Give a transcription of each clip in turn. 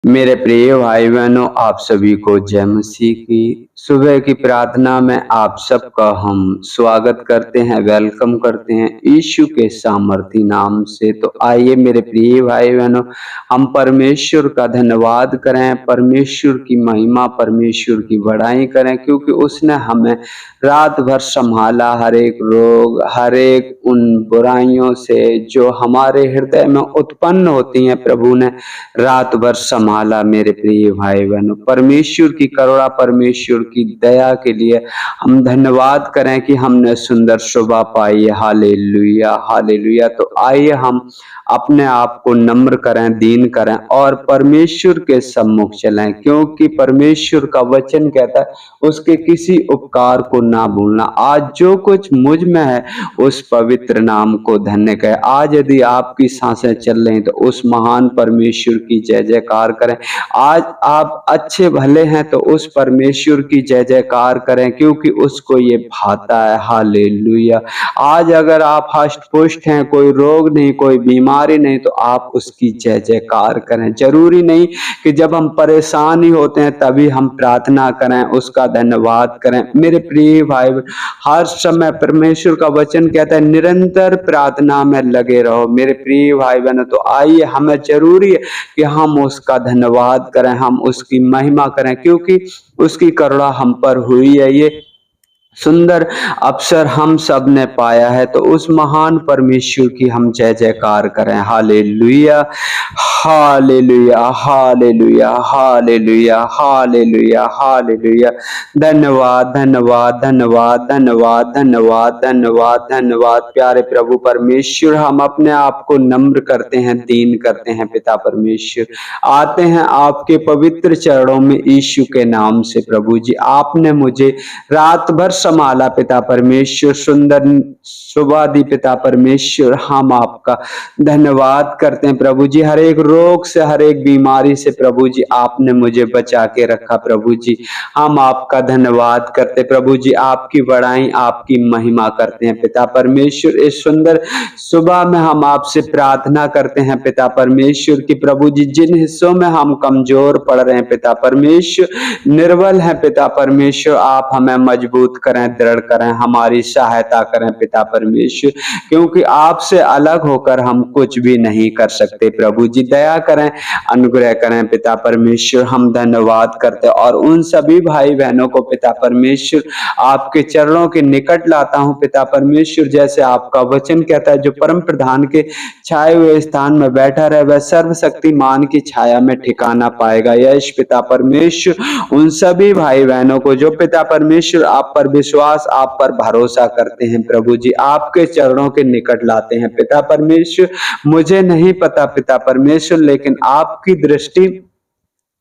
मेरे प्रिय भाई बहनों, आप सभी को जय मसीह की सुबह की प्रार्थना में आप सबका हम स्वागत करते हैं, वेलकम करते हैं यीशु के सामर्थी नाम से। तो आइए मेरे प्रिय भाई बहनों, हम परमेश्वर का धन्यवाद करें, परमेश्वर की महिमा, परमेश्वर की बड़ाई करें, क्योंकि उसने हमें रात भर संभाला, हर एक रोग, हर एक उन बुराइयों से जो हमारे हृदय में उत्पन्न होती हैं, प्रभु ने रात भर संभाला। मेरे प्रिय भाई बहनों, परमेश्वर की करुणा, परमेश्वर की दया के लिए हम धन्यवाद करें कि हमने सुंदर सुबह पाई। Hallelujah, hallelujah. तो आइए हम अपने आप को नम्र करें, दीन करें और परमेश्वर के सम्मुख चलें, क्योंकि परमेश्वर का वचन कहता है उसके किसी उपकार को ना भूलना। आज जो कुछ मुझ में है उस पवित्र नाम को धन्य करें। आज यदि आपकी सांसें चल रही तो उस महान परमेश्वर की जय जयकार करें। आज आप अच्छे भले हैं तो उस परमेश्वर की जय जयकार करें, क्योंकि उसको ये भाता है। हालेलुया। आज अगर आप हष्ट पुष्ट हैं, कोई रोग नहीं, कोई बीमारी नहीं, तो आप उसकी जय जयकार करें। जरूरी नहीं कि जब हम परेशान ही होते हैं तभी हम प्रार्थना करें, उसका धन्यवाद करें। मेरे प्रिय भाई, हर समय परमेश्वर का वचन कहता है निरंतर प्रार्थना में लगे रहो। मेरे प्रिय भाई बहनों, तो आइए, हमें जरूरी है कि हम उसका धन्यवाद करें, हम उसकी महिमा करें, क्योंकि उसकी करुणा हम पर हुई है। ये सुंदर अवसर हम सब ने पाया है, तो उस महान परमेश्वर की हम जय जयकार करें। Hallelujah, hallelujah, hallelujah, hallelujah, hallelujah, hallelujah. धन्यवाद, धन्यवाद, धन्यवाद, धन्यवाद, धन्यवाद, धन्यवाद, धन्यवाद। प्यारे प्रभु परमेश्वर, हम अपने आप को नम्र करते हैं, दीन करते हैं। पिता परमेश्वर, आते हैं आपके पवित्र चरणों में यीशु के नाम से। प्रभु जी, आपने मुझे रात भर संभाला पिता परमेश्वर, सुंदर सुबह दी पिता परमेश्वर। हम आपका धन्यवाद करते हैं प्रभु जी। हर एक रोग से, हर एक बीमारी से प्रभु जी आपने मुझे बचा के रखा। प्रभु जी, हम आपका धन्यवाद करते प्रभु जी, आपकी बड़ाई, आपकी महिमा करते हैं पिता परमेश्वर। इस सुंदर सुबह में हम आपसे प्रार्थना करते हैं पिता परमेश्वर की प्रभु जी, जिन हिस्सों में हम कमजोर पड़ रहे हैं पिता परमेश्वर, निर्बल हैं पिता परमेश्वर, आप हमें मजबूत करें, दृढ़ करें, हमारी सहायता करें पिता परमेश्वर, क्योंकि आपसे अलग होकर हम कुछ भी नहीं कर सकते। प्रभु जी दया करें, अनुग्रह करें पिता परमेश्वर। हम धन्यवाद करते हैं और उन सभी भाई बहनों को पिता परमेश्वर आपके चरणों के निकट लाता हूं पिता परमेश्वर। जैसे आपका वचन कहता है, जो परम प्रधान के छाए हुए स्थान में बैठा रहे वह सर्वशक्तिमान की छाया में ठिकाना पाएगा। यश पिता परमेश्वर उन सभी भाई बहनों को जो पिता परमेश्वर आप पर विश्वास, आप पर भरोसा करते हैं, प्रभु जी आपके चरणों के निकट लाते हैं पिता परमेश्वर। मुझे नहीं पता पिता परमेश्वर, लेकिन आपकी दृष्टि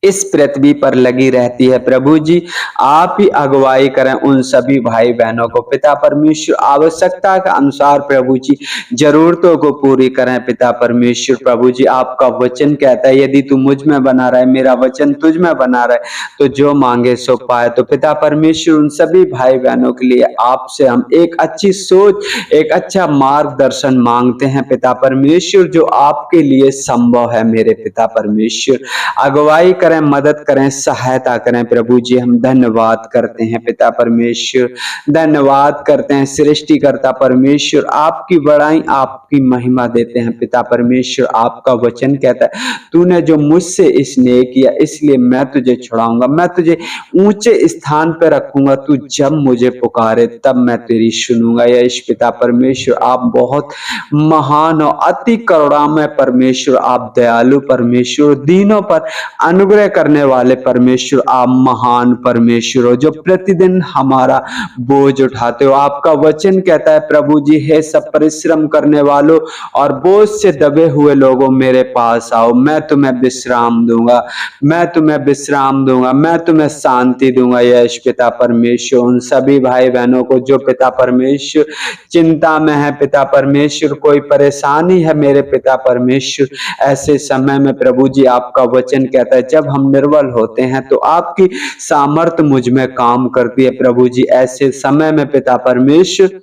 इस पृथ्वी पर लगी रहती है। प्रभु जी, आप ही अगुवाई करें उन सभी भाई बहनों को पिता परमेश्वर, आवश्यकता के अनुसार प्रभु जी जरूरतों को पूरी करें पिता परमेश्वर। प्रभु जी, आपका वचन कहता है यदि तू मुझ में बना रहे, मेरा वचन तुझ में बना रहे, तो जो मांगे सो पाए। तो पिता परमेश्वर, उन सभी भाई बहनों के लिए आपसे हम एक अच्छी सोच, एक अच्छा मार्गदर्शन मांगते हैं पिता परमेश्वर, जो आपके लिए संभव है। मेरे पिता परमेश्वर, अगुवाई करें, मदद करें, सहायता करें। प्रभु जी, हम धन्यवाद करते हैं पिता परमेश्वर, धन्यवाद करते हैं सृष्टिकर्ता परमेश्वर, आपकी बड़ाई, आपकी महिमा देते हैं पिता परमेश्वर। आपका वचन कहता है तूने जो मुझसे स्नेह किया इसलिए मैं तुझे छुड़ाऊंगा, मैं तुझे ऊंचे स्थान पर रखूंगा। तू जब मुझे पुकारे तब मैं तेरी सुनूंगा। यश पिता परमेश्वर, आप बहुत महान हो, अति करुणामय परमेश्वर, आप दयालु परमेश्वर, दीनों पर अनुग्रह करने वाले परमेश्वर, आप महान परमेश्वर हो जो प्रतिदिन हमारा बोझ उठाते हो। आपका वचन कहता है प्रभु जी, हे सब परिश्रम करने वालों और बोझ से दबे हुए लोगों मेरे पास आओ, मैं तुम्हें विश्राम दूंगा, मैं तुम्हें विश्राम दूंगा, मैं तुम्हें शांति दूंगा। यश पिता परमेश्वर, उन सभी भाई बहनों को जो पिता परमेश्वर चिंता में है पिता परमेश्वर, कोई परेशानी है मेरे पिता परमेश्वर, ऐसे समय में प्रभु जी आपका वचन कहता है जब हम निर्बल होते हैं तो आपकी सामर्थ मुझ में काम करती है। प्रभु जी, ऐसे समय में पिता परमेश्वर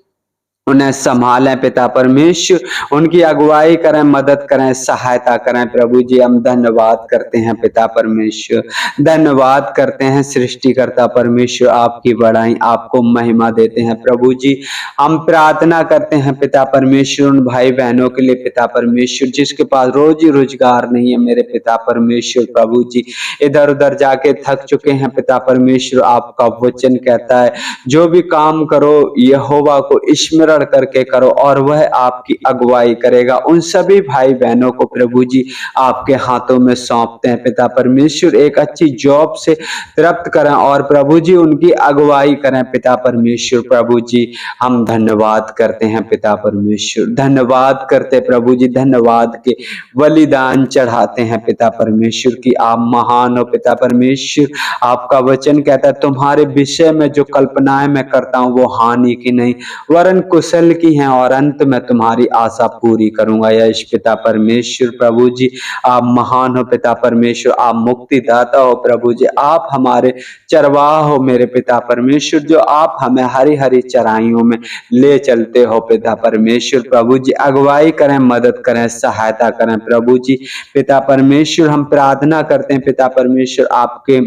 उन्हें संभालें पिता परमेश्वर, उनकी अगुवाई करें, मदद करें, सहायता करें। प्रभु जी हम धन्यवाद करते हैं पिता परमेश्वर, धन्यवाद करते हैं सृष्टिकर्ता परमेश्वर, आपकी बड़ाई, आपको महिमा देते हैं। प्रभु जी हम प्रार्थना करते हैं पिता परमेश्वर उन भाई बहनों के लिए पिता परमेश्वर जिसके पास रोजी रोजगार नहीं है मेरे पिता परमेश्वर। प्रभु जी इधर उधर जाके थक चुके हैं पिता परमेश्वर, आपका वचन कहता है जो भी काम करो यहोवा को स्मरण करके करो और वह आपकी अगुवाई करेगा। उन सभी भाई बहनों को प्रभु जी आपके हाथों में सौंपते हैं पिता परमेश्वर, एक अच्छी जॉब से तृप्त करें और प्रभु जी उनकी अगुवाई करें पिता परमेश्वर। प्रभु जी हम धन्यवाद करते हैं पिता परमेश्वर, धन्यवाद करते प्रभु जी, धन्यवाद के बलिदान चढ़ाते हैं पिता परमेश्वर की आप महान हो पिता परमेश्वर। आपका वचन कहता है तुम्हारे विषय में जो कल्पनाएं मैं करता हूं वो हानि की नहीं वरन कुशल की हैं और अंत में तुम्हारी आशा पूरी करूंगा। यश पिता परमेश्वर प्रभु जी आप महान हो पिता परमेश्वर, आप मुक्तिदाता हो प्रभु जी, आप हमारे चरवाह हो मेरे पिता परमेश्वर, जो आप हमें हरी हरी चराइयों में ले चलते हो पिता परमेश्वर। प्रभु जी अगुवाई करें, मदद करें, सहायता करें प्रभु जी। पिता परमेश्वर हम प्रार्थना करते हैं पिता परमेश्वर आपके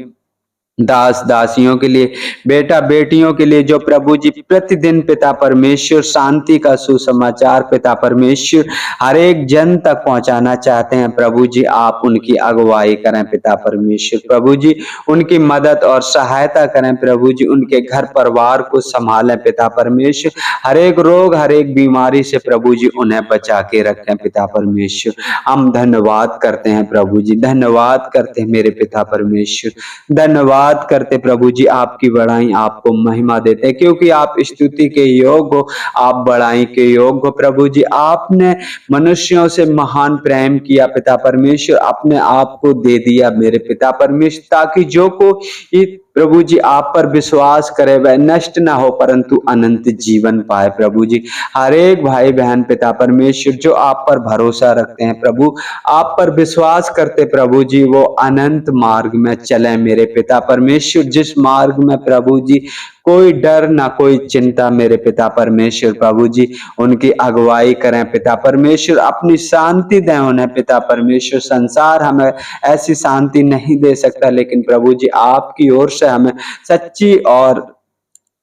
दास दासियों के लिए, बेटा बेटियों के लिए जो प्रभु जी प्रतिदिन पिता परमेश्वर शांति का सुसमाचार पिता परमेश्वर हर एक जन तक पहुंचाना चाहते हैं। प्रभु जी आप उनकी अगुवाई करें पिता परमेश्वर, प्रभु जी उनकी मदद और सहायता करें प्रभु जी, उनके घर परिवार को संभालें पिता परमेश्वर, हर एक रोग हर एक बीमारी से प्रभु जी उन्हें बचा के रखें पिता परमेश्वर। हम धन्यवाद करते हैं प्रभु जी, धन्यवाद करते हैं मेरे पिता परमेश्वर, धन्यवाद करते प्रभु जी, आपकी बड़ाई, आपको महिमा देते हैं क्योंकि आप स्तुति के योग हो, आप बड़ाई के योग हो प्रभु जी। आपने मनुष्यों से महान प्रेम किया पिता परमेश्वर, अपने आप को दे दिया मेरे पिता परमेश्वर ताकि जो को प्रभु जी आप पर विश्वास करे वह नष्ट ना हो परंतु अनंत जीवन पाए। प्रभु जी हर एक भाई बहन पिता परमेश्वर जो आप पर भरोसा रखते हैं प्रभु, आप पर विश्वास करते प्रभु जी, वो अनंत मार्ग में चले मेरे पिता परमेश्वर, जिस मार्ग में प्रभु जी कोई डर ना कोई चिंता मेरे पिता परमेश्वर। प्रभु जी उनकी अगुवाई करें पिता परमेश्वर, अपनी शांति दें उन्हें पिता परमेश्वर। संसार हमें ऐसी शांति नहीं दे सकता लेकिन प्रभु जी आपकी ओर से हमें सच्ची और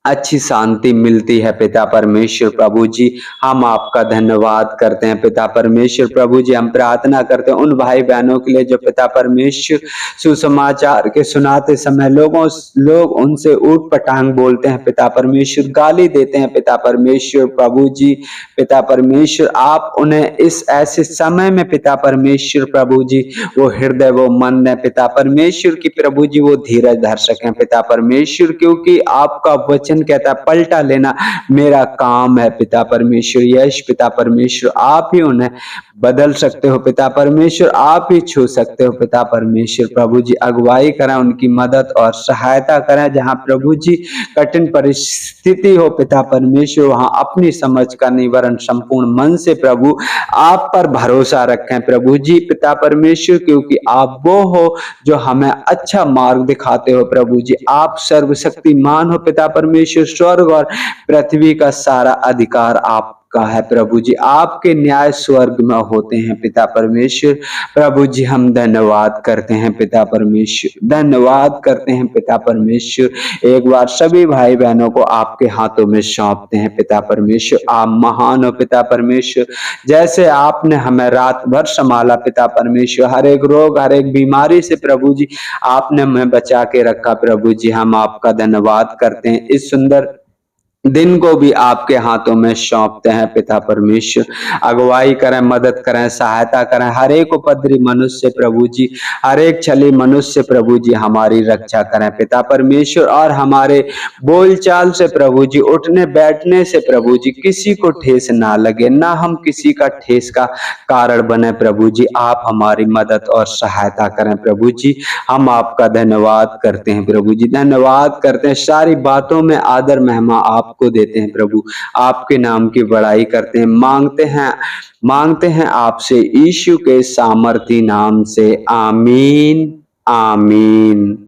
अच्छी शांति मिलती है पिता परमेश्वर। प्रभु जी हम आपका धन्यवाद करते हैं पिता परमेश्वर। प्रभु जी हम प्रार्थना करते हैं उन भाई बहनों के लिए जो पिता परमेश्वर सुसमाचार के सुनाते समय लोग उनसे ऊट पटांग बोलते हैं पिता परमेश्वर, गाली देते हैं पिता परमेश्वर। प्रभु जी पिता परमेश्वर आप उन्हें इस ऐसे समय में पिता परमेश्वर प्रभु जी वो हृदय वो मन है पिता परमेश्वर की प्रभु जी वो धीरज धर सकें पिता परमेश्वर, क्योंकि आपका वचन कहता है पलटा लेना मेरा काम है पिता परमेश्वर। यश पिता परमेश्वर आप ही उन्हें बदल सकते हो पिता परमेश्वर, आप ही छू सकते हो पिता परमेश्वर। प्रभु जी अगुवाई करें, उनकी मदद और सहायता करें जहां प्रभु जी कठिन परिस्थिति हो पिता परमेश्वर, वहां अपनी समझ का नहीं वरन संपूर्ण मन से प्रभु आप पर भरोसा रखें प्रभु जी पिता परमेश्वर, क्योंकि आप वो हो जो हमें अच्छा मार्ग दिखाते हो प्रभु जी। आप सर्वशक्तिमान हो पिता परमेश्वर, स्वर्ग और पृथ्वी का सारा अधिकार आप का है प्रभु जी, आपके न्याय स्वर्ग में होते हैं पिता परमेश्वर। प्रभु जी हम धन्यवाद करते हैं पिता परमेश्वर, धन्यवाद करते हैं पिता परमेश्वर। एक बार सभी भाई बहनों को आपके हाथों में सौंपते हैं पिता परमेश्वर। आप महान हो पिता परमेश्वर, जैसे आपने हमें रात भर संभाला पिता परमेश्वर, हर एक रोग हर एक बीमारी से प्रभु जी आपने हमें बचा के रखा प्रभु जी, हम आपका धन्यवाद करते हैं। इस सुंदर दिन को भी आपके हाथों में सौंपते हैं पिता परमेश्वर। अगुवाई करें, मदद करें, सहायता करें, हर एक उपद्रवी मनुष्य प्रभु जी, हर एक छली मनुष्य प्रभु जी हमारी रक्षा करें पिता परमेश्वर, और हमारे बोलचाल से प्रभु जी उठने बैठने से प्रभु जी किसी को ठेस ना लगे, ना हम किसी का ठेस का कारण बने प्रभु जी। आप हमारी मदद और सहायता करें प्रभु जी, हम आपका धन्यवाद करते हैं प्रभु जी, धन्यवाद करते हैं। सारी बातों में आदर महिमा आपको देते हैं प्रभु, आपके नाम की बड़ाई करते हैं, मांगते हैं आपसे यीशु के सामर्थी नाम से, आमीन आमीन।